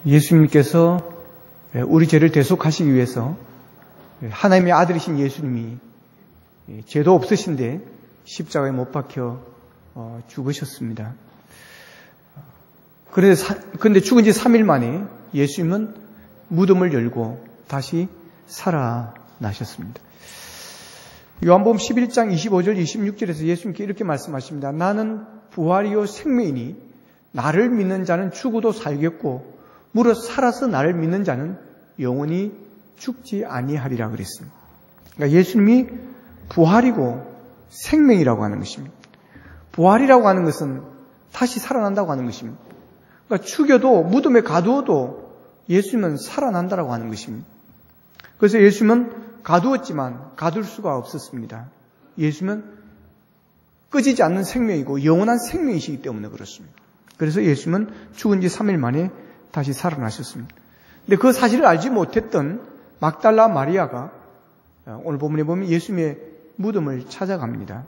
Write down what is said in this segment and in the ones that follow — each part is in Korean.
예수님께서 우리 죄를 대속하시기 위해서 하나님의 아들이신 예수님이 죄도 없으신데 십자가에 못 박혀 죽으셨습니다. 그런데 죽은 지 3일 만에 예수님은 무덤을 열고 다시 살아나셨습니다. 요한복음 11장 25절 26절에서 예수님께 이렇게 말씀하십니다. 나는 부활이요 생명이니 나를 믿는 자는 죽어도 살겠고 무릇 살아서 나를 믿는 자는 영원히 죽지 아니하리라 그랬습니다. 그러니까 예수님이 부활이고 생명이라고 하는 것입니다. 부활이라고 하는 것은 다시 살아난다고 하는 것입니다. 그러니까 죽여도 무덤에 가두어도 예수님은 살아난다라고 하는 것입니다. 그래서 예수님은 가두었지만 가둘 수가 없었습니다. 예수님은 꺼지지 않는 생명이고 영원한 생명이시기 때문에 그렇습니다. 그래서 예수님은 죽은 지 3일 만에 다시 살아나셨습니다. 근데 그 사실을 알지 못했던 막달라 마리아가 오늘 본문에 보면 예수님의 무덤을 찾아갑니다.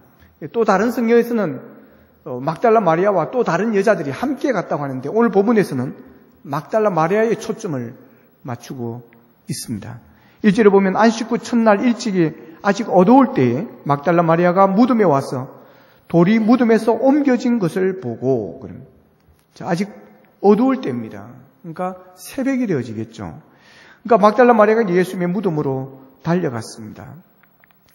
또 다른 성경에서는 막달라 마리아와 또 다른 여자들이 함께 갔다고 하는데 오늘 본문에서는 막달라 마리아의 초점을 맞추고 있습니다. 1절에 보면 안식 후 첫날 일찍이 아직 어두울 때에 막달라 마리아가 무덤에 와서 돌이 무덤에서 옮겨진 것을 보고, 아직 어두울 때입니다. 그러니까 새벽이 되어지겠죠. 그러니까 막달라 마리아가 예수님의 무덤으로 달려갔습니다.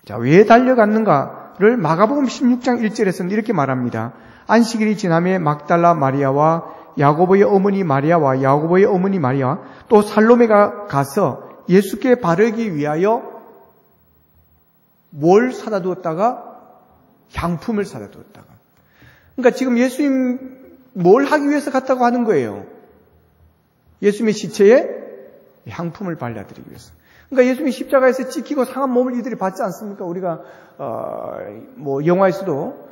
자, 왜 달려갔는가를 마가복음 16장 1절에서는 이렇게 말합니다. 안식일이 지남에 막달라 마리아와 야고보의 어머니 마리아와 야고보의 어머니 마리아 또 살로메가 가서 예수께 바르기 위하여 뭘 사다 두었다가? 향품을 사다 두었다가. 그러니까 지금 예수님 뭘 하기 위해서 갔다고 하는 거예요? 예수님의 시체에 향품을 발라드리기 위해서. 그러니까 예수님이 십자가에서 찍히고 상한 몸을 이들이 받지 않습니까? 우리가 영화에서도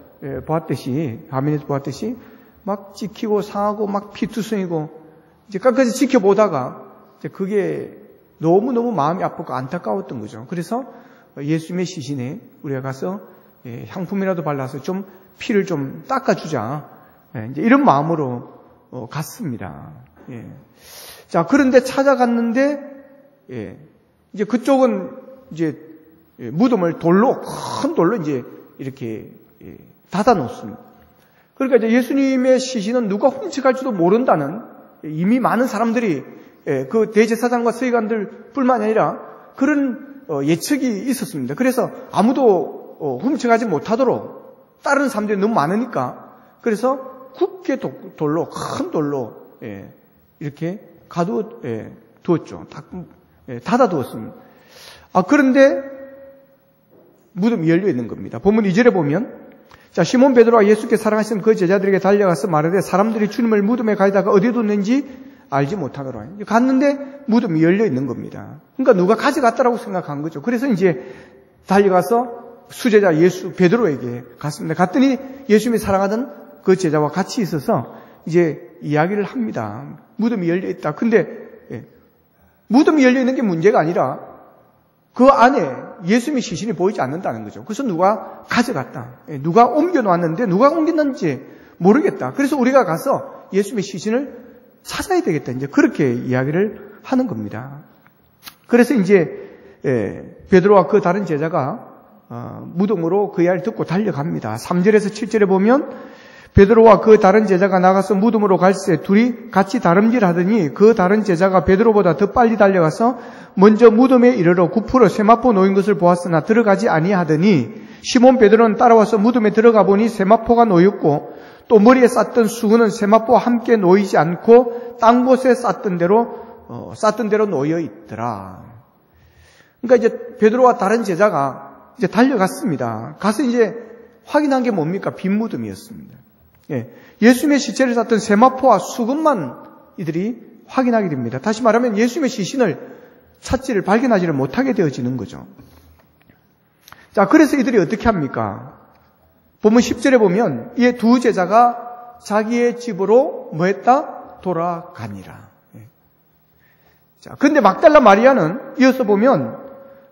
보았듯이, 화면에서 보았듯이 막 찍히고 상하고 막 피투성이고 이제 끝까지 지켜보다가 이제 그게 너무너무 마음이 아프고 안타까웠던 거죠. 그래서 예수님의 시신에 우리가 가서 향품이라도 발라서 좀 피를 좀 닦아주자. 이제 이런 마음으로 갔습니다. 자, 그런데 찾아갔는데, 이제 그쪽은 이제 무덤을 큰 돌로 이제 이렇게 닫아 놓습니다. 그러니까 이제 예수님의 시신은 누가 훔쳐갈지도 모른다는 이미 많은 사람들이 그 대제사장과 서기관들 뿐만 아니라 그런 예측이 있었습니다. 그래서 아무도 훔쳐가지 못하도록 다른 사람들이 너무 많으니까 그래서 굳게 돌로 큰 돌로 이렇게 두었죠. 닫아 두었습니다. 그런데 무덤이 열려 있는 겁니다. 본문 2절에 보면 자, 시몬 베드로와 예수께 사랑하시는 그 제자들에게 달려가서 말하되 사람들이 주님을 무덤에 가져다가 어디에 뒀는지 알지 못하더라. 갔는데 무덤이 열려 있는 겁니다. 그러니까 누가 가져갔다라고 생각한 거죠. 그래서 이제 달려가서 수제자 베드로에게 갔습니다. 갔더니 예수님이 사랑하던 그 제자와 같이 있어서 이제 이야기를 합니다. 무덤이 열려 있다. 근데 무덤이 열려 있는 게 문제가 아니라 그 안에 예수님의 시신이 보이지 않는다는 거죠. 그래서 누가 가져갔다. 누가 옮겨놨는데 누가 옮겼는지 모르겠다. 그래서 우리가 가서 예수님의 시신을 찾아야 되겠다. 이제 그렇게 이야기를 하는 겁니다. 그래서 이제 베드로와 그 다른 제자가 무덤으로 그 이야기를 듣고 달려갑니다. 3절에서 7절에 보면 베드로와 그 다른 제자가 나가서 무덤으로 갈새 둘이 같이 다름질하더니 그 다른 제자가 베드로보다 더 빨리 달려가서 먼저 무덤에 이르러 굽으로 세마포 놓인 것을 보았으나 들어가지 아니하더니 시몬 베드로는 따라와서 무덤에 들어가 보니 세마포가 놓였고 또 머리에 쌌던 수건은 세마포와 함께 놓이지 않고 딴 곳에 쌌던 대로 놓여 있더라. 그러니까 이제 베드로와 다른 제자가 이제 달려갔습니다. 가서 이제 확인한 게 뭡니까? 빈 무덤이었습니다. 예수님의 시체를 쌌던 세마포와 수건만 이들이 확인하게 됩니다. 다시 말하면 예수님의 시신을 발견하지를 못하게 되어지는 거죠. 자, 그래서 이들이 어떻게 합니까? 본문 10절에 보면 이 두 제자가 자기의 집으로 뭐 했다? 돌아가니라. 자, 근데 막달라 마리아는 이어서 보면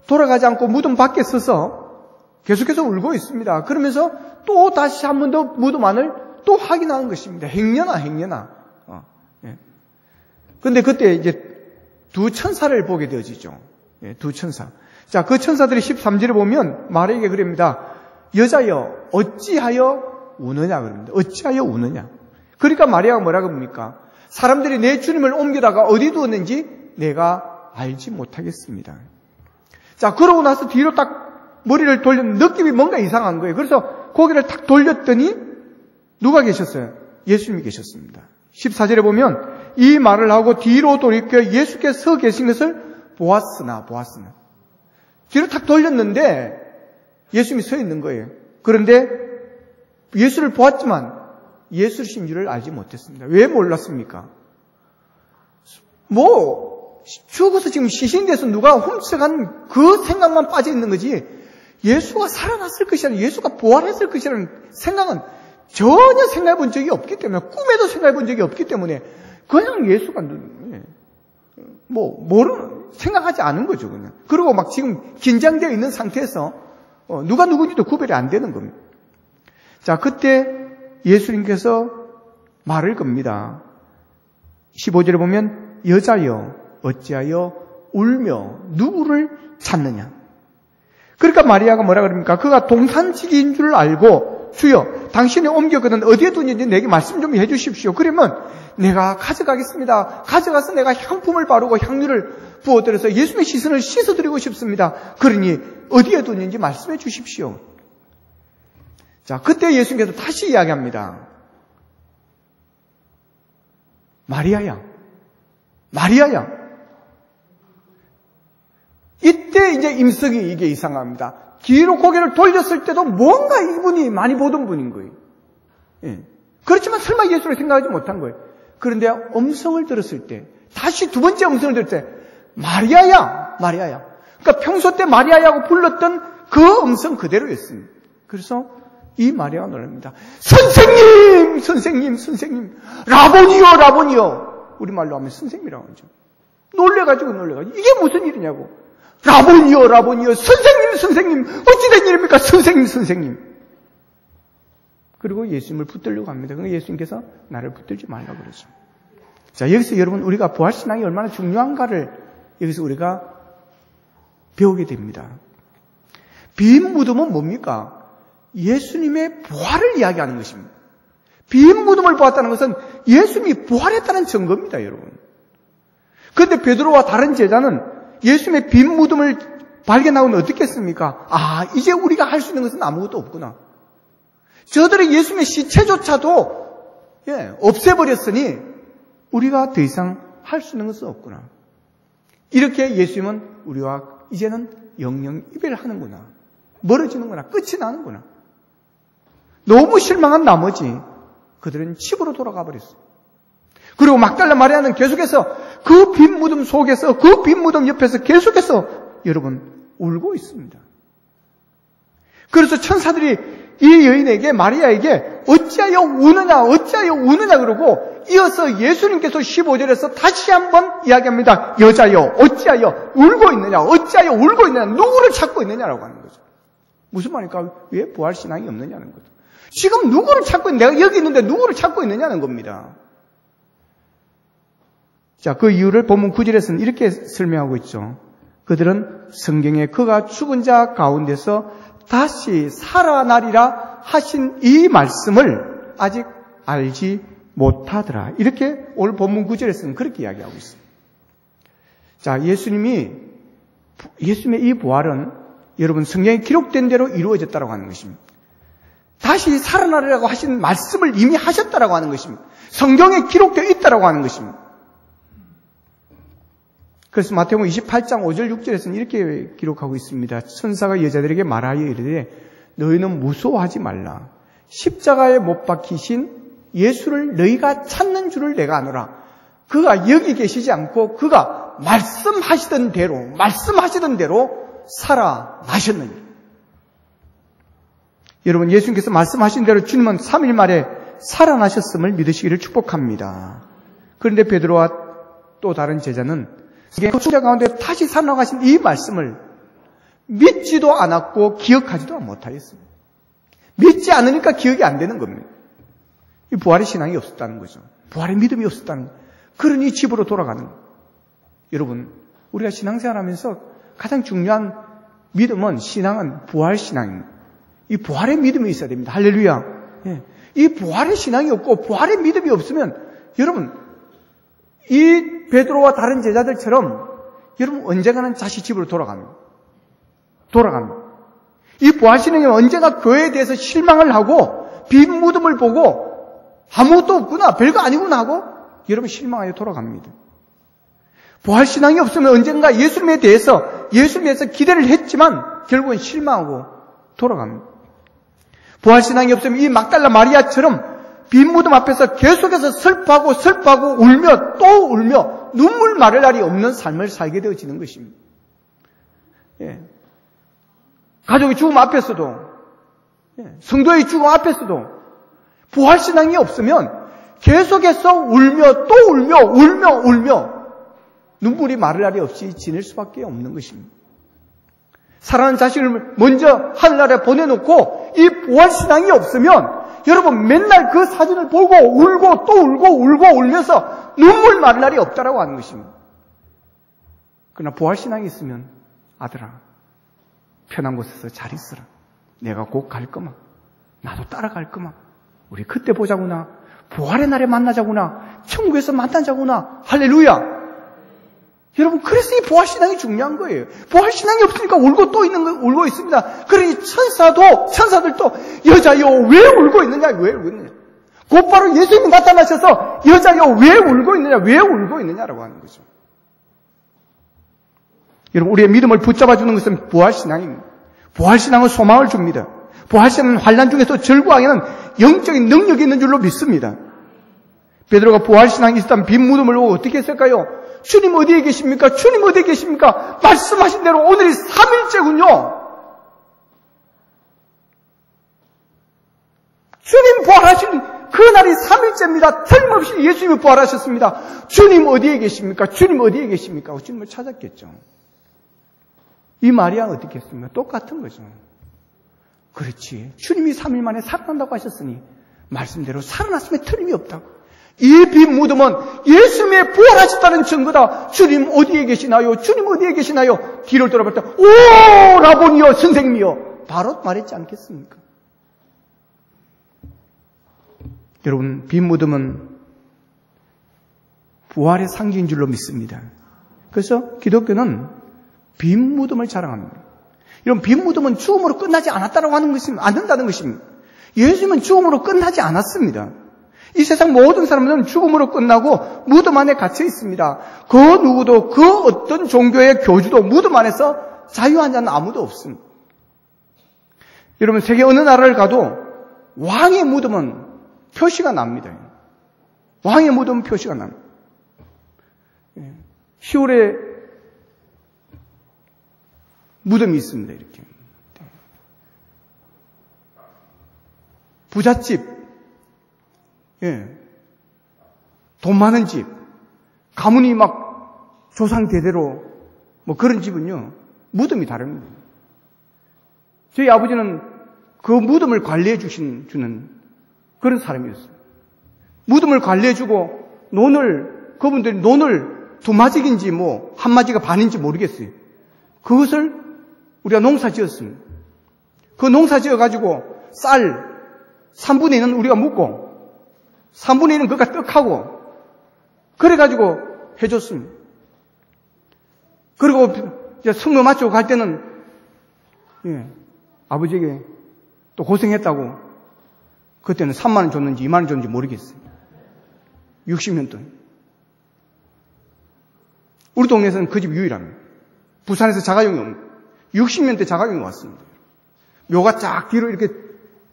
돌아가지 않고 무덤 밖에 서서 계속해서 울고 있습니다. 그러면서 또 다시 한 번 더 무덤 안을 또 확인하는 것입니다. 행여나. 근데 그때 이제 두 천사를 보게 되어지죠. 두 천사. 자, 그 천사들이 13절에 보면 마리아에게 그럽니다. 여자여, 어찌하여 우느냐 그럽니다. 어찌하여 우느냐. 그러니까 마리아가 뭐라고 합니까? 사람들이 내 주님을 옮기다가 어디 두었는지 내가 알지 못하겠습니다. 자, 그러고 나서 뒤로 딱 머리를 돌렸는데 느낌이 뭔가 이상한 거예요. 그래서 고개를 탁 돌렸더니 누가 계셨어요? 예수님이 계셨습니다. 14절에 보면 이 말을 하고 뒤로 돌이켜 예수께서 서 계신 것을 보았으나. 뒤로 탁 돌렸는데 예수님이 서 있는 거예요. 그런데 예수를 보았지만 예수신 줄을 알지 못했습니다. 왜 몰랐습니까? 죽어서 지금 시신돼서 누가 훔쳐간 그 생각만 빠져 있는 거지 예수가 살아났을 것이라는, 예수가 부활했을 것이라는 생각은 전혀 생각해 본 적이 없기 때문에, 꿈에도 생각해 본 적이 없기 때문에 그냥 예수가 생각하지 않은 거죠, 그냥. 그리고 막 지금 긴장되어 있는 상태에서 누가 누군지도 구별이 안 되는 겁니다. 자, 그때 예수님께서 말을 겁니다. 15절에 보면 여자여 어찌하여 울며 누구를 찾느냐. 그러니까 마리아가 뭐라 그럽니까? 그가 동산지기인 줄 알고 주여 당신이 옮겼거든 어디에 두는지 내게 말씀 좀 해주십시오. 그러면 내가 가져가겠습니다. 가져가서 내가 향품을 바르고 향유를 부어드려서 예수님의 시선을 씻어드리고 싶습니다. 그러니 어디에 두는지 말씀해 주십시오. 자, 그때 예수님께서 다시 이야기합니다. 마리아야. 이때 이제 임석이 이게 이상합니다. 뒤로 고개를 돌렸을 때도 뭔가 이분이 많이 보던 분인 거예요. 그렇지만 설마 예수를 생각하지 못한 거예요. 그런데 음성을 들었을 때, 다시 두 번째 음성을 들을 때, 마리아야. 그러니까 평소 때 마리아야고 불렀던 그 음성 그대로였습니다. 그래서 이 마리아가 놀랍니다. 선생님. 라보니요. 우리말로 하면 선생님이라고 하죠. 놀래가지고. 이게 무슨 일이냐고. 라보니요. 선생님. 어찌된 일입니까? 선생님. 그리고 예수님을 붙들려고 합니다. 그러니까 예수님께서 나를 붙들지 말라고 그러죠. 자, 여기서 여러분 우리가 부활신앙이 얼마나 중요한가를 여기서 우리가 배우게 됩니다. 빈 무덤은 뭡니까? 예수님의 부활을 이야기하는 것입니다. 빈 무덤을 보았다는 것은 예수님이 부활했다는 증거입니다, 여러분. 그런데 베드로와 다른 제자는 예수님의 빈 무덤을 발견하고는 어떻게 했습니까? 이제 우리가 할 수 있는 것은 아무것도 없구나. 저들의 예수님의 시체조차도 없애버렸으니 우리가 더 이상 할 수 있는 것은 없구나. 이렇게 예수님은 우리와 이제는 영영 이별하는구나. 멀어지는구나. 끝이 나는구나. 너무 실망한 나머지 그들은 집으로 돌아가 버렸어요. 그리고 막달라 마리아는 계속해서 그 빈 무덤 속에서, 그 빈 무덤 옆에서 계속해서 여러분 울고 있습니다. 그래서 천사들이 이 여인에게, 마리아에게 어찌하여 우느냐 그러고 이어서 예수님께서 15절에서 다시 한번 이야기합니다. 여자여 어찌하여 울고 있느냐, 누구를 찾고 있느냐라고 하는 거죠. 무슨 말입니까? 왜 부활신앙이 없느냐는 거죠. 지금 누구를 찾고 내가 여기 있는데 누구를 찾고 있느냐는 겁니다. 자, 그 이유를 본문 9절에서는 이렇게 설명하고 있죠. 그들은 성경에 그가 죽은 자 가운데서 다시 살아나리라 하신 이 말씀을 아직 알지 못하더라. 이렇게 오늘 본문 9절에서는 그렇게 이야기하고 있습니다. 자, 예수님의 이 부활은 여러분 성경에 기록된 대로 이루어졌다고 하는 것입니다. 다시 살아나리라고 하신 말씀을 이미 하셨다라고 하는 것입니다. 성경에 기록되어 있다라고 하는 것입니다. 그래서 마태복음 28장 5절 6절에서는 이렇게 기록하고 있습니다. 천사가 여자들에게 말하여 이르되 너희는 무서워하지 말라. 십자가에 못 박히신 예수를 너희가 찾는 줄을 내가 아노라. 그가 여기 계시지 않고 그가 말씀하시던 대로 살아나셨느니라. 여러분, 예수님께서 말씀하신 대로 주님은 3일 만에 살아나셨음을 믿으시기를 축복합니다. 그런데 베드로와 또 다른 제자는 그 가운데 다시 살아나가신 이 말씀을 믿지도 않았고 기억하지도 못하였습니다. 믿지 않으니까 기억이 안 되는 겁니다. 이 부활의 신앙이 없었다는 거죠. 부활의 믿음이 없었다는 거예요. 그러니 집으로 돌아가는 거예요. 여러분, 우리가 신앙생활하면서 가장 중요한 믿음은, 신앙은 부활 신앙입니다. 이 부활의 믿음이 있어야 됩니다. 할렐루야. 예. 이 부활의 신앙이 없고 부활의 믿음이 없으면 여러분, 이 베드로와 다른 제자들처럼 여러분 언젠가는 다시 집으로 돌아갑니다. 이 부활 신앙이 언젠가 교회에 대해서 실망을 하고 빈 무덤을 보고 아무것도 없구나, 별거 아니구나 하고 여러분 실망하여 돌아갑니다. 부활 신앙이 없으면 언젠가 예수님에 대해서 기대를 했지만 결국은 실망하고 돌아갑니다. 부활 신앙이 없으면 이 막달라 마리아처럼 빈 무덤 앞에서 계속해서 슬퍼하고 울며 또 울며 눈물 마를 날이 없는 삶을 살게 되어지는 것입니다. 예. 가족의 죽음 앞에서도, 성도의 죽음 앞에서도 부활 신앙이 없으면 계속해서 울며 또 울며 눈물이 마를 날이 없이 지낼 수밖에 없는 것입니다. 사랑하는 자식을 먼저 하늘나라에 보내놓고 이 부활 신앙이 없으면 여러분 맨날 그 사진을 보고 울고 또 울고 울면서 눈물 마를 날이 없다라고 하는 것입니다. 그러나 부활 신앙이 있으면 아들아, 편한 곳에서 잘 있으라. 내가 곧 갈 거마. 나도 따라갈 거마. 우리 그때 보자구나. 부활의 날에 만나자구나. 천국에서 만나자구나. 할렐루야. 여러분, 그래서 이 부활신앙이 중요한 거예요. 부활신앙이 없으니까 울고 있습니다. 그러니 천사들도 여자여 왜 울고 있느냐. 곧바로 예수님이 나타나셔서 여자여 왜 울고 있느냐라고 하는 거죠. 여러분, 우리의 믿음을 붙잡아 주는 것은 부활신앙입니다. 부활신앙은 소망을 줍니다. 부활신앙은 환난 중에서 절구하기는 영적인 능력이 있는 줄로 믿습니다. 베드로가 부활신앙이 있었다면 빈 무덤을 보고 어떻게 했을까요? 주님 어디에 계십니까? 주님 어디에 계십니까? 말씀하신 대로 오늘이 3일째군요. 주님 부활하신 그날이 3일째입니다. 틀림없이 예수님이 부활하셨습니다. 주님 어디에 계십니까? 주님 어디에 계십니까? 주님을 찾았겠죠. 이 마리아가 어떻게 했습니까? 똑같은 거죠. 그렇지. 주님이 3일 만에 살아난다고 하셨으니 말씀대로 살아났으면 틀림이 없다고. 이 빈 무덤은 예수님의 부활하셨다는 증거다. 주님 어디에 계시나요? 주님 어디에 계시나요? 뒤를 돌아볼 때 오 라보니여 선생님이여 바로 말했지 않겠습니까? 여러분, 빈 무덤은 부활의 상징인 줄로 믿습니다. 그래서 기독교는 빈 무덤을 자랑합니다. 이런 빈 무덤은 죽음으로 끝나지 않았다고 하는 것입니다. 않는다는 것입니다. 예수님은 죽음으로 끝나지 않았습니다. 이 세상 모든 사람들은 죽음으로 끝나고 무덤 안에 갇혀 있습니다. 그 누구도 그 어떤 종교의 교주도 무덤 안에서 자유한 자는 아무도 없습니다. 여러분, 세계 어느 나라를 가도 왕의 무덤은 표시가 납니다. 왕의 무덤은 표시가 납니다. 10월에 무덤이 있습니다. 이렇게 부잣집, 돈 많은 집, 가문이 막 조상 대대로 뭐 그런 집은요 무덤이 다릅니다. 저희 아버지는 그 무덤을 관리해 주는 그런 사람이었어요. 무덤을 관리해주고 그분들이 논을 2마직인지 뭐 1마지가 반인지 모르겠어요. 그것을 우리가 농사 지었습니다. 그 농사 지어가지고 쌀 3분의 1은 우리가 묵고 3분의 1은 그가 떡하고 그래가지고 해줬습니다. 그리고 이제 성묘 마치고 갈 때는 아버지에게 또 고생했다고 그때는 3만 원 줬는지 2만 원 줬는지 모르겠어요. 60년 동안. 우리 동네에서는 그 집 유일합니다. 부산에서 자가용이 옵니다. 60년 대 자가용이 왔습니다. 묘가 쫙 뒤로 이렇게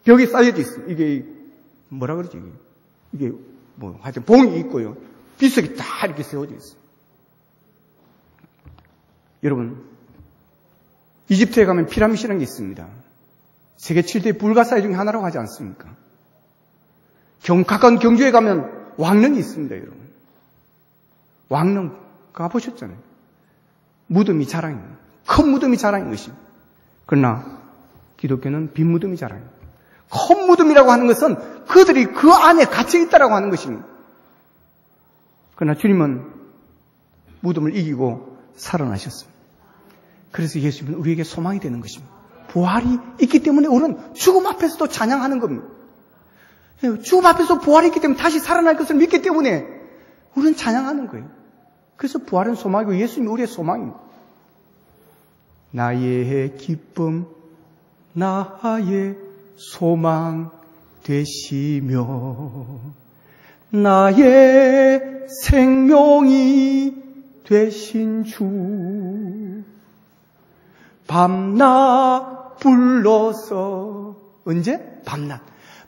벽에 쌓여져 있어요. 이게 뭐라 그러지? 이게 뭐 하여튼 봉이 있고요. 비석이 다 이렇게 세워져 있어요. 여러분, 이집트에 가면 피라미드라는 게 있습니다. 세계 7대 불가사의 중에 하나라고 하지 않습니까? 가까운 경주에 가면 왕릉이 있습니다, 여러분. 왕릉 가보셨잖아요. 무덤이 자랑입니다. 큰 무덤이 자랑인 것입니다. 그러나 기독교는 빈 무덤이 자랑입니다. 큰 무덤이라고 하는 것은 그들이 그 안에 갇혀 있다라고 하는 것입니다. 그러나 주님은 무덤을 이기고 살아나셨습니다. 그래서 예수님은 우리에게 소망이 되는 것입니다. 부활이 있기 때문에 우리는 죽음 앞에서도 찬양하는 겁니다. 죽음 앞에서 부활이 있기 때문에 다시 살아날 것을 믿기 때문에 우리는 찬양하는 거예요. 그래서 부활은 소망이고 예수님이 우리의 소망입니다. 나의 기쁨, 나의 소망 되시며 나의 생명이 되신 주 밤낮 불러서 언제?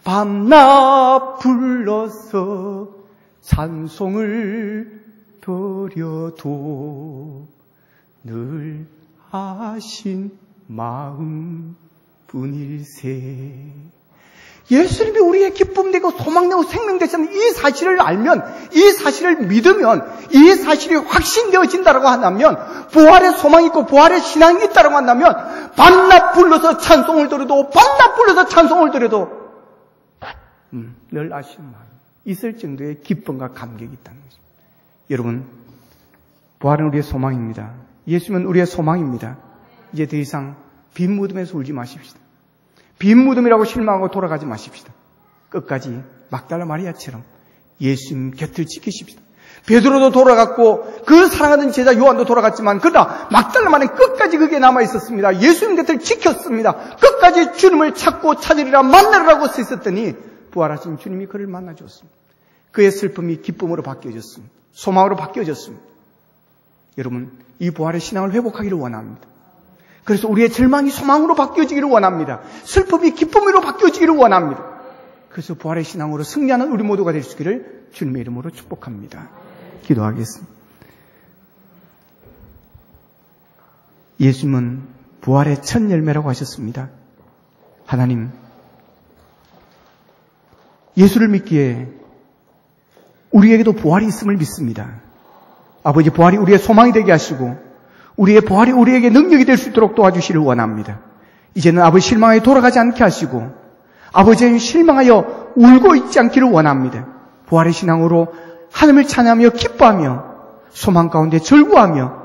밤낮 불러서 찬송을 드려도 늘 하신 마음 뿐일세. 예수님이 우리의 기쁨 되고 소망 되고 생명 되시는 이 사실을 알면, 이 사실을 믿으면, 이 사실이 확신되어진다라고 한다면, 부활의 소망이 있고 부활의 신앙이 있다라고 한다면 밤낮 불러서 찬송을 드려도, 밤낮 불러서 찬송을 드려도 늘 아시는 마음 있을 정도의 기쁨과 감격이 있다는 것입니다. 여러분, 부활은 우리의 소망입니다. 예수님은 우리의 소망입니다. 이제 더 이상 빈 무덤에서 울지 마십시다. 빈 무덤이라고 실망하고 돌아가지 마십시다. 끝까지 막달라 마리아처럼 예수님 곁을 지키십시다. 베드로도 돌아갔고 그 사랑하는 제자 요한도 돌아갔지만 그러나 막달라 마리아는 끝까지 그게 남아 있었습니다. 예수님 곁을 지켰습니다. 끝까지 주님을 찾고 찾으리라 만나라고 써 있었더니 부활하신 주님이 그를 만나 주었습니다. 그의 슬픔이 기쁨으로 바뀌어졌습니다. 소망으로 바뀌어졌습니다. 여러분, 이 부활의 신앙을 회복하기를 원합니다. 그래서 우리의 절망이 소망으로 바뀌어지기를 원합니다. 슬픔이 기쁨으로 바뀌어지기를 원합니다. 그래서 부활의 신앙으로 승리하는 우리 모두가 될 수 있기를 주님의 이름으로 축복합니다. 기도하겠습니다. 예수님은 부활의 첫 열매라고 하셨습니다. 하나님, 예수를 믿기에 우리에게도 부활이 있음을 믿습니다. 아버지, 부활이 우리의 소망이 되게 하시고 우리의 부활이 우리에게 능력이 될 수 있도록 도와주시를 원합니다. 이제는 아버지 실망하여 돌아가지 않게 하시고 아버지의 실망하여 울고 있지 않기를 원합니다. 부활의 신앙으로 하나님을 찬양하며 기뻐하며 소망 가운데 절구하며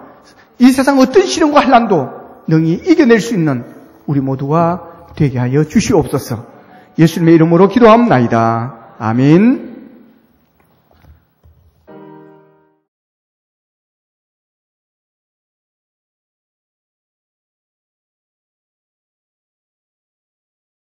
이 세상 어떤 시련과 환난도 능히 이겨낼 수 있는 우리 모두가 되게 하여 주시옵소서. 예수님의 이름으로 기도합나이다. 아멘.